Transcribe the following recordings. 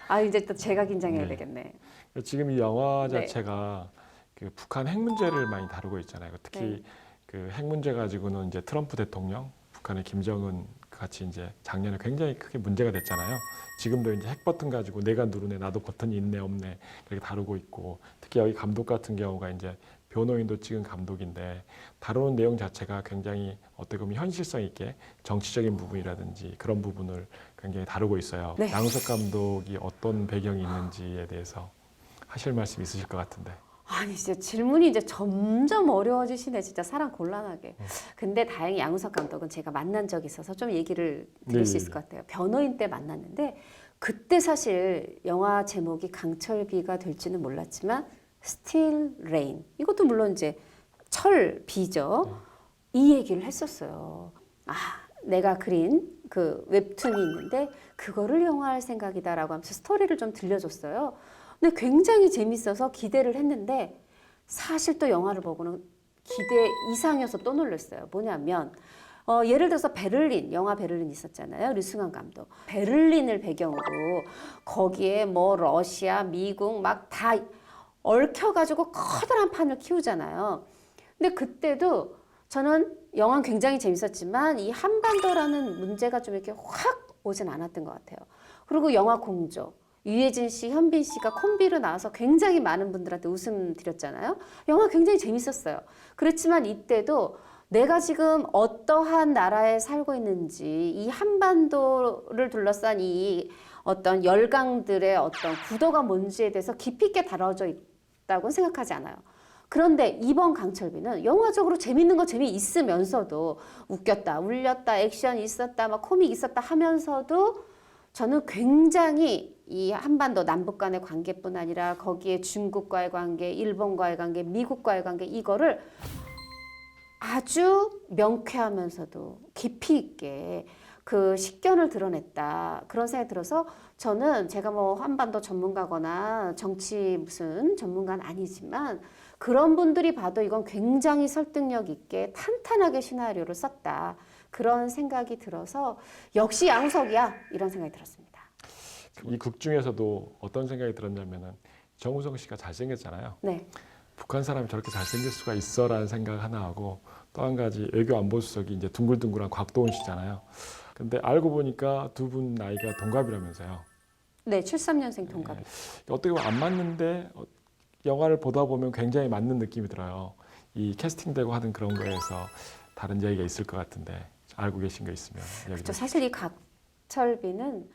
아, 이제 또 제가 긴장해야 네. 되겠네. 지금 이 영화 네. 자체가 그 북한 핵 문제를 많이 다루고 있잖아요. 특히 네. 그 핵 문제 가지고는 이제 트럼프 대통령, 북한의 김정은 같이 이제 작년에 굉장히 크게 문제가 됐잖아요. 지금도 이제 핵 버튼 가지고 내가 누르네, 나도 버튼이 있네 없네 그렇게 다루고 있고, 특히 여기 감독 같은 경우가 이제 변호인도 찍은 감독인데 다루는 내용 자체가 굉장히 어떻게 보면 현실성 있게 정치적인 부분이라든지 그런 부분을 굉장히 다루고 있어요. 네. 양우석 감독이 어떤 배경이 있는지에 대해서 하실 말씀 있으실 것 같은데. 아니, 진짜 질문이 이제 점점 어려워지시네. 진짜 사람 곤란하게. 근데 다행히 양우석 감독은 제가 만난 적이 있어서 좀 얘기를 드릴 수 있을 것 같아요. 변호인 때 만났는데 그때 사실 영화 제목이 강철비가 될지는 몰랐지만 Still Rain, 이것도 물론 이제 철비죠. 이 얘기를 했었어요. 아, 내가 그린 그 웹툰이 있는데 그거를 영화할 생각이다라고 하면서 스토리를 좀 들려줬어요. 근데 굉장히 재밌어서 기대를 했는데 사실 또 영화를 보고는 기대 이상이어서 또 놀랐어요. 뭐냐면 예를 들어서 베를린, 영화 베를린 있었잖아요. 류승환 감독. 베를린을 배경으로 거기에 뭐 러시아, 미국 막 다 얽혀가지고 커다란 판을 키우잖아요. 근데 그때도 저는 영화는 굉장히 재밌었지만 이 한반도라는 문제가 좀 이렇게 확 오진 않았던 것 같아요. 그리고 영화 공조. 유해진 씨, 현빈 씨가 콤비로 나와서 굉장히 많은 분들한테 웃음 드렸잖아요. 영화 굉장히 재밌었어요. 그렇지만 이때도 내가 지금 어떠한 나라에 살고 있는지, 이 한반도를 둘러싼 이 어떤 열강들의 어떤 구도가 뭔지에 대해서 깊이 있게 다뤄져 있다고 생각하지 않아요. 그런데 이번 강철비는 영화적으로 재밌는 거 재미있으면서도 웃겼다, 울렸다, 액션 있었다, 막 코믹 있었다 하면서도 저는 굉장히 이 한반도 남북 간의 관계뿐 아니라 거기에 중국과의 관계, 일본과의 관계, 미국과의 관계, 이거를 아주 명쾌하면서도 깊이 있게 그 식견을 드러냈다. 그런 생각이 들어서 저는 제가 뭐 한반도 전문가거나 정치 무슨 전문가는 아니지만 그런 분들이 봐도 이건 굉장히 설득력 있게 탄탄하게 시나리오를 썼다. 그런 생각이 들어서 역시 양우석이야. 이런 생각이 들었습니다. 이 극 중에서도 어떤 생각이 들었냐면은 정우성 씨가 잘생겼잖아요. 네. 북한 사람이 저렇게 잘생길 수가 있어라는 생각 하나 하고, 또 한 가지 외교안보수석이 이제 둥글둥글한 곽도원 씨잖아요. 근데 알고 보니까 두 분 나이가 동갑이라면서요. 네, 73년생 동갑. 네. 어떻게 보면 안 맞는데 영화를 보다 보면 굉장히 맞는 느낌이 들어요. 이 캐스팅되고 하는 그런 거에서 다른 얘기가 있을 것 같은데 알고 계신 거 있으면 이야기 그렇죠. 좀. 사실 이 강철비는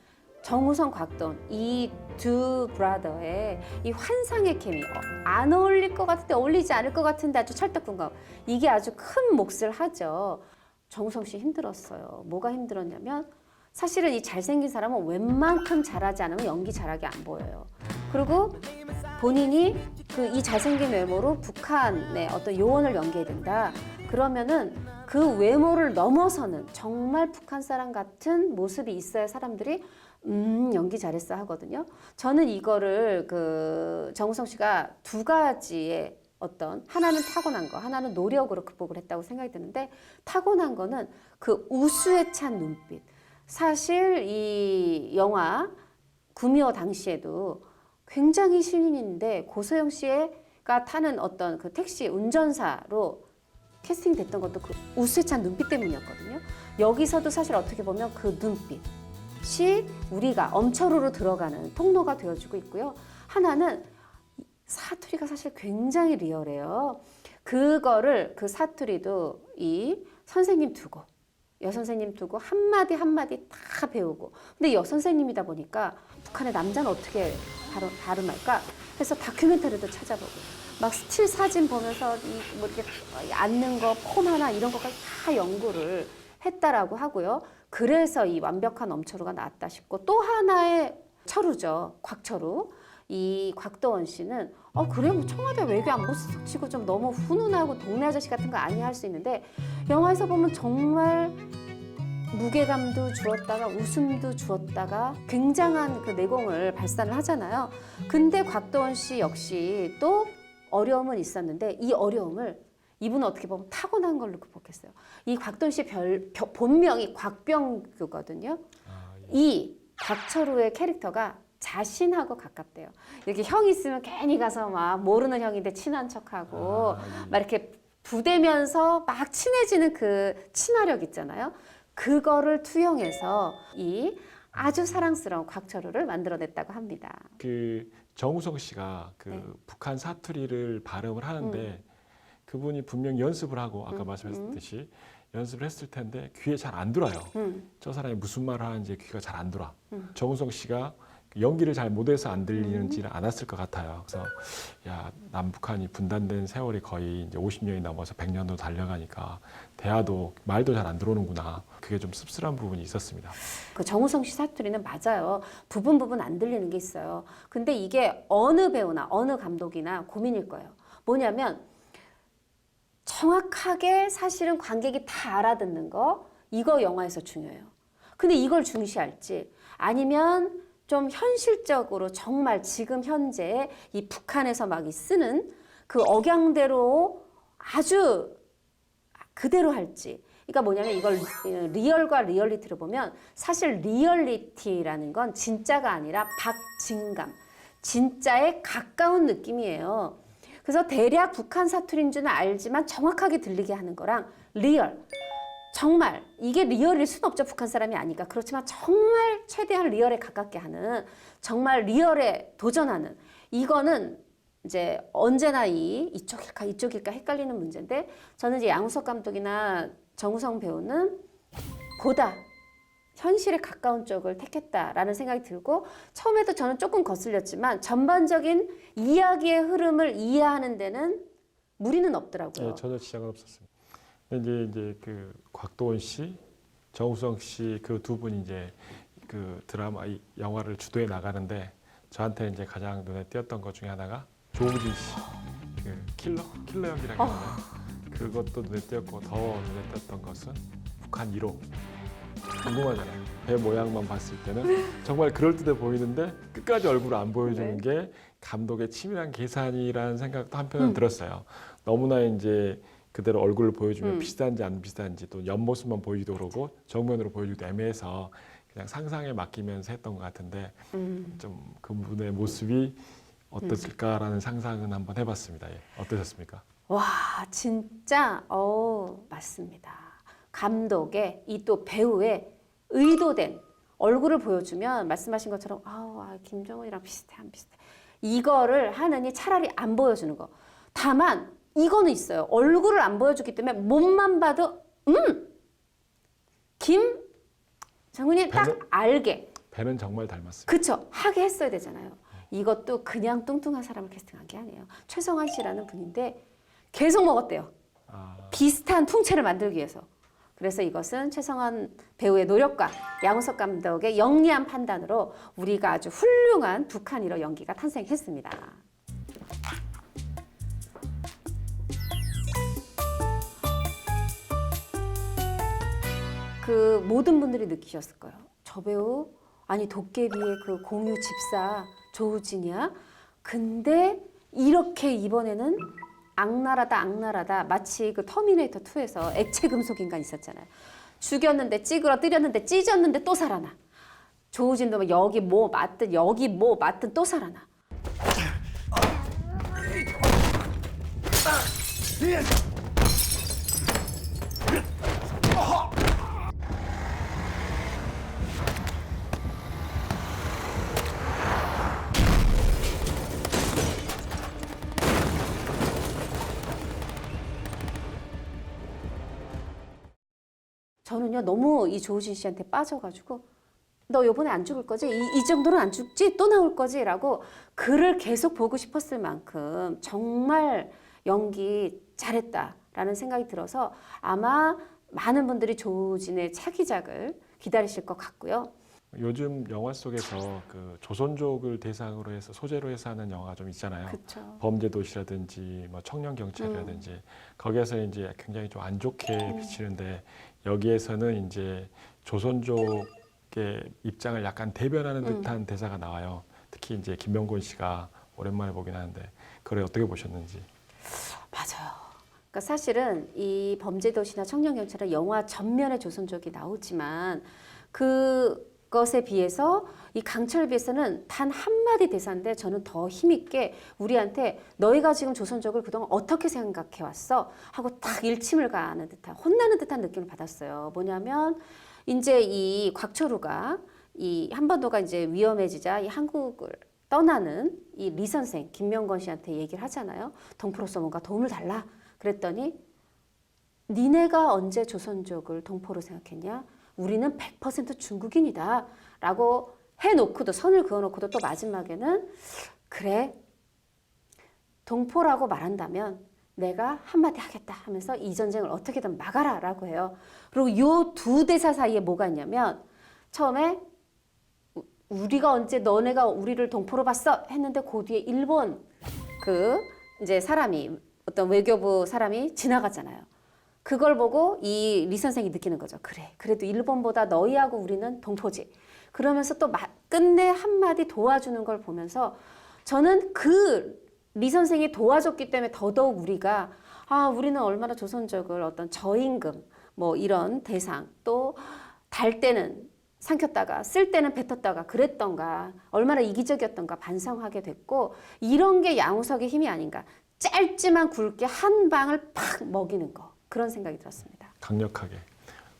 정우성, 곽도원 이 두 브라더의 이 환상의 케미, 안 어울릴 것 같은데 어울리지 않을 것 같은데 아주 찰떡궁합, 이게 아주 큰 몫을 하죠. 정우성 씨 힘들었어요. 뭐가 힘들었냐면 사실은 이 잘생긴 사람은 웬만큼 잘하지 않으면 연기 잘하게 안 보여요. 그리고 본인이 그 이 잘생긴 외모로 북한의 어떤 요원을 연기해야 된다. 그러면은 그 외모를 넘어서는 정말 북한 사람 같은 모습이 있어야 사람들이 연기 잘했어 하거든요. 저는 이거를 그 정우성 씨가 두 가지의 어떤, 하나는 타고난 거, 하나는 노력으로 극복을 했다고 생각이 드는데, 타고난 거는 그 우수에 찬 눈빛. 사실 이 영화 구미호 당시에도 굉장히 신인인데 고소영 씨가 타는 어떤 그 택시 운전사로 캐스팅 됐던 것도 그 우수에 찬 눈빛 때문이었거든요. 여기서도 사실 어떻게 보면 그 눈빛이 우리가 엄철으로 들어가는 통로가 되어주고 있고요. 하나는 사투리가 사실 굉장히 리얼해요. 그거를 그 사투리도 이 선생님 두고, 여선생님 두고 한마디 한마디 다 배우고, 근데 여선생님이다 보니까 북한의 남자는 어떻게 발음할까 해서 다큐멘터리도 찾아보고 막 스틸 사진 보면서 뭐 이렇게 앉는 거, 폼 하나 이런 것까지 다 연구를 했다라고 하고요. 그래서 이 완벽한 엄철우가 나왔다 싶고, 또 하나의 철우죠. 곽철우. 이 곽도원 씨는 그래 뭐 청와대 외교안보수석 치고 좀 너무 훈훈하고 동네 아저씨 같은 거 아니야 할 수 있는데, 영화에서 보면 정말 무게감도 주었다가 웃음도 주었다가 굉장한 그 내공을 발산을 하잖아요. 근데 곽도원 씨 역시 또 어려움은 있었는데 이 어려움을 이분은 어떻게 보면 타고난 걸로 극복했어요. 이 곽도원 씨 본명이 곽병규거든요. 아, 예. 이 곽철우의 캐릭터가 자신하고 가깝대요. 이렇게 형이 있으면 괜히 가서 막 모르는 형인데 친한 척하고 막 이렇게 부대면서 막 친해지는 그 친화력 있잖아요. 그거를 투영해서 이 아주 사랑스러운 곽철우를 만들어냈다고 합니다. 그 정우성 씨가 그 네. 북한 사투리를 발음을 하는데 그분이 분명 연습을 하고 아까 말씀하셨듯이 연습을 했을 텐데 귀에 잘 안 들어요. 저 사람이 무슨 말을 하는지 귀가 잘 안 들어. 정우성 씨가 연기를 잘 못해서 안 들리는지는 않았을 것 같아요. 그래서 야, 남북한이 분단된 세월이 거의 이제 50년이 넘어서 100년도 달려가니까 대화도 말도 잘 안 들어오는구나. 그게 좀 씁쓸한 부분이 있었습니다. 그 정우성 씨 사투리는 맞아요. 부분 안 들리는 게 있어요. 근데 이게 어느 배우나 어느 감독이나 고민일 거예요. 뭐냐면 정확하게 사실은 관객이 다 알아듣는 거 이거 영화에서 중요해요. 근데 이걸 중시할지 아니면 좀 현실적으로 정말 지금 현재 이 북한에서 막 쓰는 그 억양대로 아주 그대로 할지. 그러니까 뭐냐면 이걸 리얼과 리얼리티를 보면 사실 리얼리티라는 건 진짜가 아니라 박진감, 진짜에 가까운 느낌이에요. 그래서 대략 북한 사투리인 줄은 알지만 정확하게 들리게 하는 거랑 리얼. 정말 이게 리얼일 수는 없죠. 북한 사람이 아니까. 그렇지만 정말 최대한 리얼에 가깝게 하는 정말 리얼에 도전하는 이거는 이제 언제나 이쪽일까 헷갈리는 문제인데 저는 이제 양우석 감독이나 정우성 배우는 보다 현실에 가까운 쪽을 택했다라는 생각이 들고 처음에도 저는 조금 거슬렸지만 전반적인 이야기의 흐름을 이해하는 데는 무리는 없더라고요. 네, 전혀 지장은 없었습니다. 이제 그 곽도원 씨, 정우성 씨 그 두 분이 이제 그 드라마 이 영화를 주도해 나가는데 저한테 이제 가장 눈에 띄었던 것 중에 하나가 조우진 씨, 그 킬러 연기라고 하나요? 그것도 눈에 띄었고 더 눈에 띄었던 것은 북한 1호. 궁금하잖아요. 배 모양만 봤을 때는 정말 그럴듯해 보이는데 끝까지 얼굴을 안 보여주는 게 감독의 치밀한 계산이라는 생각도 한편은 들었어요. 너무나 이제 그대로 얼굴을 보여주면 비슷한지 안 비슷한지 또 옆모습만 보이기도 그러고 정면으로 보여주기도 애매해서 그냥 상상에 맡기면서 했던 것 같은데 좀 그분의 모습이 어떠실까라는 상상은 한번 해봤습니다. 예. 어떠셨습니까? 와 진짜 맞습니다. 감독의 이 또 배우의 의도된 얼굴을 보여주면 말씀하신 것처럼 김정은이랑 비슷해 안 비슷해 이거를 하느니 차라리 안 보여주는 거. 다만 이거는 있어요. 얼굴을 안 보여주기 때문에 몸만 봐도 김정은이 딱 알게. 배는 정말 닮았습니다. 그쵸. 하게 했어야 되잖아요. 이것도 그냥 뚱뚱한 사람을 캐스팅한 게 아니에요. 최성환 씨라는 분인데 계속 먹었대요. 비슷한 풍채를 만들기 위해서. 그래서 이것은 최성환 배우의 노력과 양우석 감독의 영리한 판단으로 우리가 아주 훌륭한 북한 1호 연기가 탄생했습니다. 그 모든 분들이 느끼셨을 거예요. 저 배우 아니 도깨비의 그 공유 집사 조우진이야. 근데 이렇게 이번에는 악랄하다 마치 그 터미네이터 2에서 액체 금속 인간 있었잖아요. 죽였는데 찌그러뜨렸는데 찢었는데 또 살아나. 조우진도 막 여기 뭐 맞든 또 살아나. 저는요 너무 이 조우진 씨한테 빠져가지고 너 이번에 안 죽을 거지? 이 정도는 안 죽지? 또 나올 거지? 라고 글을 계속 보고 싶었을 만큼 정말 연기 잘했다라는 생각이 들어서 아마 많은 분들이 조우진의 차기작을 기다리실 것 같고요. 요즘 영화 속에서 그 조선족을 대상으로 해서 소재로 해서 하는 영화 좀 있잖아요. 그쵸. 범죄도시라든지 뭐 청년 경찰이라든지 거기에서 이제 굉장히 좀 안 좋게 비치는데 여기에서는 이제 조선족의 입장을 약간 대변하는 듯한 대사가 나와요. 특히 이제 김명곤 씨가 오랜만에 보긴 하는데 그걸 어떻게 보셨는지. 맞아요. 그러니까 사실은 이 범죄도시나 청년 경찰은 영화 전면에 조선족이 나오지만 그 것에 비해서 이 강철비에서는 단 한마디 대사인데 저는 더 힘있게 우리한테 너희가 지금 조선족을 그동안 어떻게 생각해 왔어? 하고 딱 일침을 가는 듯한 혼나는 듯한 느낌을 받았어요. 뭐냐면 이제 이 곽철우가 이 한반도가 이제 위험해지자 이 한국을 떠나는 이 리 선생 김명건 씨한테 얘기를 하잖아요. 동포로서 뭔가 도움을 달라. 그랬더니 니네가 언제 조선족을 동포로 생각했냐? 우리는 100% 중국인이다 라고 해놓고도 선을 그어놓고도 또 마지막에는 그래 동포라고 말한다면 내가 한마디 하겠다 하면서 이 전쟁을 어떻게든 막아라 라고 해요. 그리고 요 두 대사 사이에 뭐가 있냐면 처음에 우리가 언제 너네가 우리를 동포로 봤어 했는데 그 뒤에 일본 그 이제 사람이 어떤 외교부 사람이 지나갔잖아요. 그걸 보고 이 리 선생이 느끼는 거죠. 그래, 그래도 일본보다 너희하고 우리는 동포지. 그러면서 또 끝내 한마디 도와주는 걸 보면서 저는 그 리 선생이 도와줬기 때문에 더더욱 우리가 우리는 얼마나 조선족을 어떤 저임금 뭐 이런 대상 또 달 때는 삼켰다가 쓸 때는 뱉었다가 그랬던가 얼마나 이기적이었던가 반성하게 됐고 이런 게 양우석의 힘이 아닌가. 짧지만 굵게 한 방을 팍 먹이는 거. 그런 생각이 들었습니다. 강력하게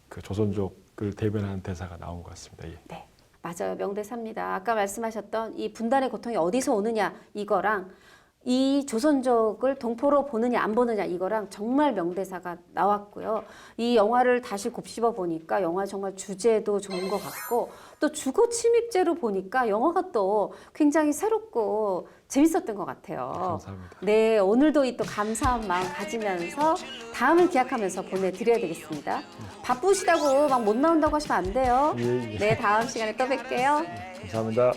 그 조선족을 대변하는 대사가 나온 것 같습니다. 예. 네, 맞아요. 명대사입니다. 아까 말씀하셨던 이 분단의 고통이 어디서 오느냐 이거랑 이 조선족을 동포로 보느냐 안 보느냐 이거랑 정말 명대사가 나왔고요. 이 영화를 다시 곱씹어 보니까 영화 정말 주제도 좋은 것 같고 또 주거 침입제로 보니까 영화가 또 굉장히 새롭고 재밌었던 것 같아요. 감사합니다. 네, 오늘도 이 또 감사한 마음 가지면서 다음을 기약하면서 보내드려야 되겠습니다. 바쁘시다고 막 못 나온다고 하시면 안 돼요. 예, 예. 네, 다음 시간에 또 뵐게요. 감사합니다.